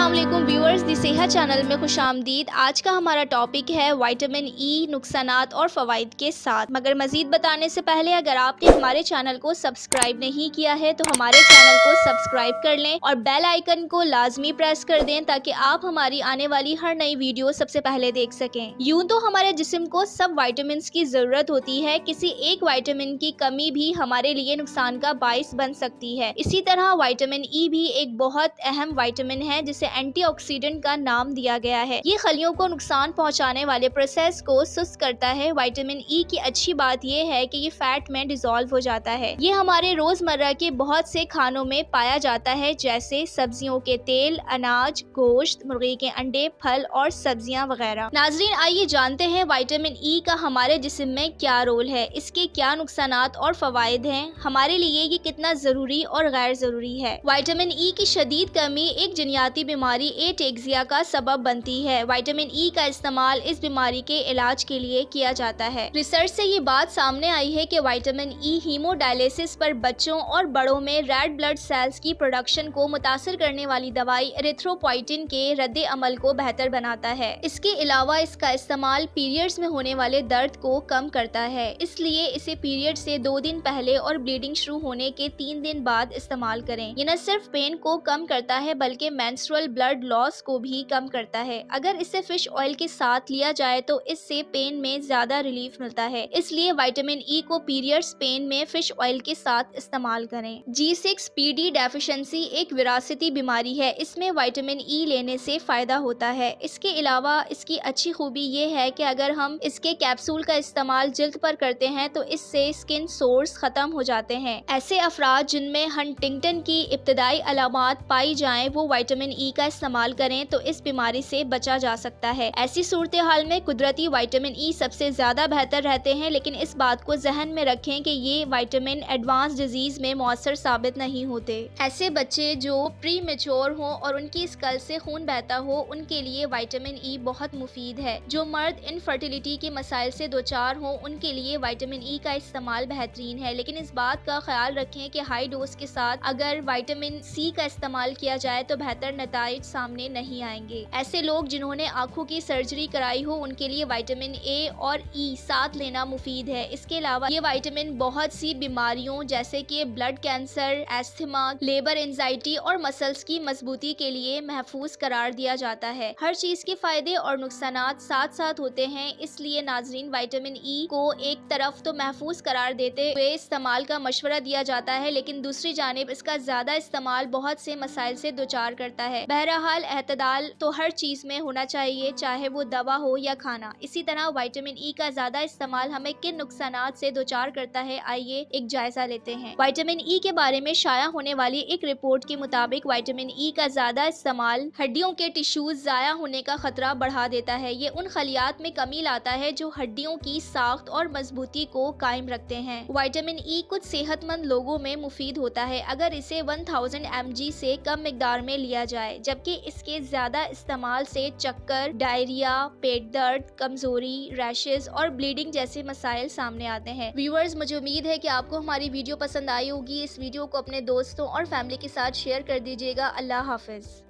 अस्सलाम वालेकुम व्यूअर्स, दी सेहत चैनल में खुश आमदीद। आज का हमारा टॉपिक है विटामिन ई नुकसानात और फ़वाइद के साथ। मगर मज़ीद बताने से पहले अगर आपने हमारे चैनल को सब्सक्राइब नहीं किया है तो हमारे चैनल को सब्सक्राइब कर लें और बेल आइकन को लाजमी प्रेस कर दें ताकि आप हमारी आने वाली हर नई वीडियो सबसे पहले देख सकें। यूं तो हमारे जिस्म को सब विटामिन की ज़रूरत होती है, किसी एक विटामिन की कमी भी हमारे लिए नुकसान का बाइस बन सकती है। इसी तरह विटामिन ई भी एक बहुत अहम विटामिन है जिसे एंटीऑक्सीडेंट का नाम दिया गया है। ये खलियों को नुकसान पहुंचाने वाले प्रोसेस को सुस्त करता है। विटामिन ई की अच्छी बात यह है कि ये फैट में डिसॉल्व हो जाता है। ये हमारे रोजमर्रा के बहुत से खानों में पाया जाता है, जैसे सब्जियों के तेल, अनाज, गोश्त, मुर्गी के अंडे, फल और सब्जियां वगैरह। नाजरीन, आइए जानते हैं विटामिन ई का हमारे जिस्म में क्या रोल है, इसके क्या नुकसानात और फवाइद हैं, हमारे लिए ये कितना जरूरी और गैर जरूरी है। विटामिन ई की शदीद कमी एक जनियाती बीमारी एटेक्सिया का सबब बनती है। विटामिन ई का इस्तेमाल इस बीमारी के इलाज के लिए किया जाता है। रिसर्च से ये बात सामने आई है कि विटामिन ई हीमोडायलिसिस पर बच्चों और बड़ों में रेड ब्लड सेल्स की प्रोडक्शन को मुतासर करने वाली दवाई एरिथ्रोपोइटिन के रद्दे अमल को बेहतर बनाता है। इसके अलावा इसका इस्तेमाल पीरियड्स में होने वाले दर्द को कम करता है, इसलिए इसे पीरियड से 2 दिन पहले और ब्लीडिंग शुरू होने के 3 दिन बाद इस्तेमाल करें। ये न सिर्फ पेन को कम करता है बल्कि मेंस्ट्रुअल ब्लड लॉस को भी कम करता है। अगर इसे फिश ऑयल के साथ लिया जाए तो इससे पेन में ज्यादा रिलीफ मिलता है, इसलिए विटामिन ई को पीरियड्स पेन में फिश ऑयल के साथ इस्तेमाल करें। G6PD डेफिशिएंसी एक विरासती बीमारी है, इसमें विटामिन ई लेने से फायदा होता है। इसके अलावा इसकी अच्छी खूबी ये है कि अगर हम इसके कैप्सूल का इस्तेमाल जिल्द पर करते हैं तो इससे स्किन सोर्स खत्म हो जाते हैं। ऐसे अफराद जिनमें हंटिंगटन की इब्तदाई अलामात पाई जाएं वो विटामिन ई का इस्तेमाल करें तो इस बीमारी से बचा जा सकता है। ऐसी सूरत हाल में कुदरती विटामिन ई सबसे ज्यादा बेहतर रहते हैं, लेकिन इस बात को जहन में रखें कि ये विटामिन एडवांस डिजीज में मौसर साबित नहीं होते। ऐसे बच्चे जो प्री मेच्योर हों और उनकी स्कल से खून बहता हो उनके लिए विटामिन ई बहुत मुफीद है। जो मर्द इनफर्टिलिटी के मसाइल से दोचार हों उनके लिए विटामिन ई का इस्तेमाल बेहतरीन है, लेकिन इस बात का ख्याल रखें कि हाई डोज के साथ अगर विटामिन सी का इस्तेमाल किया जाए तो बेहतर नताइज सामने नहीं आएंगे। ऐसे लोग जिन्होंने आंखों की सर्जरी कराई हो उनके लिए विटामिन ए और ई साथ लेना मुफीद है। इसके अलावा ये विटामिन बहुत सी बीमारियों जैसे कि blood cancer, asthma, labour anxiety और मसल्स की मजबूती के लिए महफूज करार दिया जाता है। हर चीज के फायदे और नुकसानात साथ साथ होते हैं, इसलिए नाजरीन विटामिन ई को एक तरफ तो महफूज करार देते हुए इस्तेमाल का मशवरा दिया जाता है, लेकिन दूसरी जानिब इसका ज्यादा इस्तेमाल बहुत से मसाइल से दोचार करता है। बहरहाल एतदाल तो हर चीज में होना चाहिए, चाहे वो दवा हो या खाना। इसी तरह विटामिन ई का ज्यादा इस्तेमाल हमें किन नुकसानात से दोचार करता है, आइए एक जायजा लेते हैं। विटामिन ई के बारे में शाया होने वाली एक रिपोर्ट के मुताबिक विटामिन ई का ज्यादा इस्तेमाल हड्डियों के टिश्यूज जाया होने का खतरा बढ़ा देता है। ये उन खलियात में कमी लाता है जो हड्डियों की साख्त और मजबूती को कायम रखते हैं। विटामिन ई कुछ सेहतमंद लोगों में मुफीद होता है अगर इसे 1000 mg से कम मिकदार में लिया जाए, जबकि इसके ज्यादा इस्तेमाल से चक्कर, डायरिया, पेट दर्द, कमजोरी, रैशेज और ब्लीडिंग जैसे मसाइल सामने आते हैं। व्यूअर्स, मुझे उम्मीद है कि आपको हमारी वीडियो पसंद आई होगी। इस वीडियो को अपने दोस्तों और फैमिली के साथ शेयर कर दीजिएगा। अल्लाह हाफिज।